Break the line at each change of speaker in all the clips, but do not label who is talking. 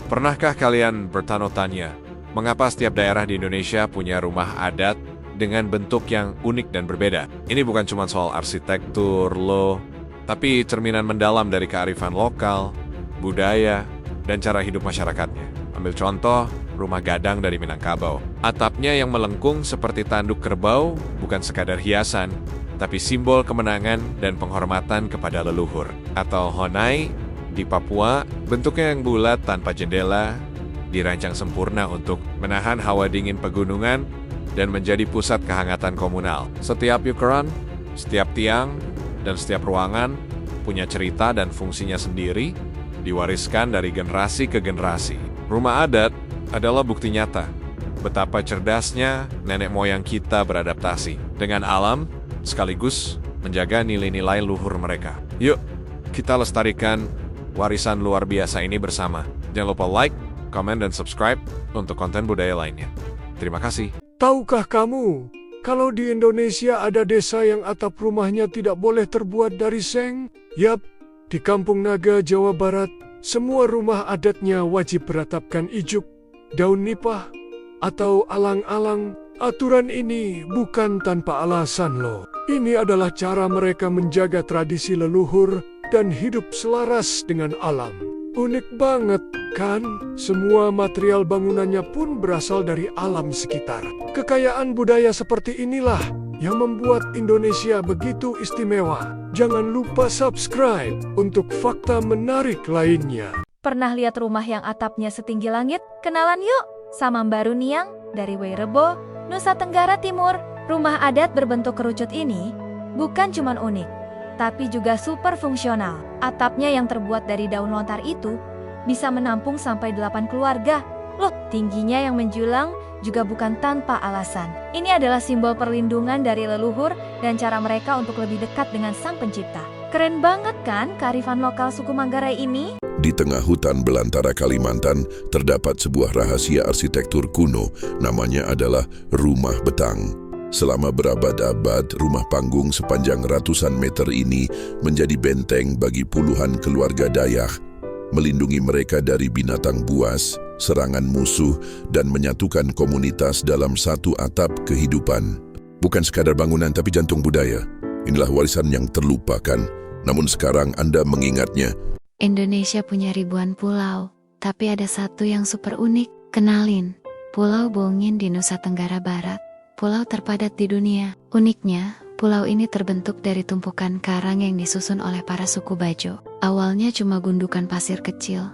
Pernahkah kalian bertanya-tanya, mengapa setiap daerah di Indonesia punya rumah adat dengan bentuk yang unik dan berbeda? Ini bukan cuma soal arsitektur, tapi cerminan mendalam dari kearifan lokal, budaya, dan cara hidup masyarakatnya. Ambil contoh, rumah gadang dari Minangkabau. Atapnya yang melengkung seperti tanduk kerbau bukan sekadar hiasan, tapi simbol kemenangan dan penghormatan kepada leluhur. Atau Honai di Papua, bentuknya yang bulat tanpa jendela, dirancang sempurna untuk menahan hawa dingin pegunungan dan menjadi pusat kehangatan komunal. Setiap ukuran, setiap tiang, dan setiap ruangan punya cerita dan fungsinya sendiri, diwariskan dari generasi ke generasi. Rumah adat adalah bukti nyata betapa cerdasnya nenek moyang kita beradaptasi dengan alam sekaligus menjaga nilai-nilai luhur mereka. Yuk, kita lestarikan warisan luar biasa ini bersama. Jangan lupa like, komen, dan subscribe untuk konten budaya lainnya. Terima kasih.
Tahukah kamu, kalau di Indonesia ada desa yang atap rumahnya tidak boleh terbuat dari seng? Yap, di Kampung Naga, Jawa Barat, semua rumah adatnya wajib beratapkan ijuk, daun nipah, atau alang-alang. Aturan ini bukan tanpa alasan loh. Ini adalah cara mereka menjaga tradisi leluhur dan hidup selaras dengan alam. Unik banget, kan? Semua material bangunannya pun berasal dari alam sekitar. Kekayaan budaya seperti inilah yang membuat Indonesia begitu istimewa. Jangan lupa subscribe untuk fakta menarik lainnya.
Pernah lihat rumah yang atapnya setinggi langit? Kenalan yuk sama Mbak Runiang dari Wairebo, Nusa Tenggara Timur. Rumah adat berbentuk kerucut ini bukan cuma unik, tapi juga super fungsional. Atapnya yang terbuat dari daun lontar itu bisa menampung sampai 8 keluarga. Loh, tingginya yang menjulang juga bukan tanpa alasan. Ini adalah simbol perlindungan dari leluhur dan cara mereka untuk lebih dekat dengan Sang Pencipta. Keren banget kan kearifan lokal suku Manggarai ini?
Di tengah hutan belantara Kalimantan, terdapat sebuah rahasia arsitektur kuno, namanya adalah Rumah Betang. Selama berabad-abad, rumah panggung sepanjang ratusan meter ini menjadi benteng bagi puluhan keluarga Dayak, melindungi mereka dari binatang buas, serangan musuh, dan menyatukan komunitas dalam satu atap kehidupan. Bukan sekadar bangunan tapi jantung budaya. Inilah warisan yang terlupakan, namun sekarang Anda mengingatnya.
Indonesia punya ribuan pulau, tapi ada satu yang super unik. Kenalin, Pulau Bongin di Nusa Tenggara Barat, pulau terpadat di dunia. Uniknya, pulau ini terbentuk dari tumpukan karang yang disusun oleh para suku Bajo. Awalnya cuma gundukan pasir kecil,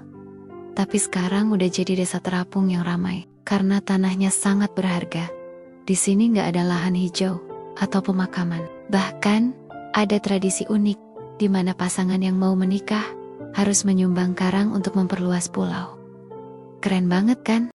tapi sekarang udah jadi desa terapung yang ramai, karena tanahnya sangat berharga. Di sini nggak ada lahan hijau atau pemakaman. Bahkan, ada tradisi unik, di mana pasangan yang mau menikah harus menyumbang karang untuk memperluas pulau. Keren banget kan?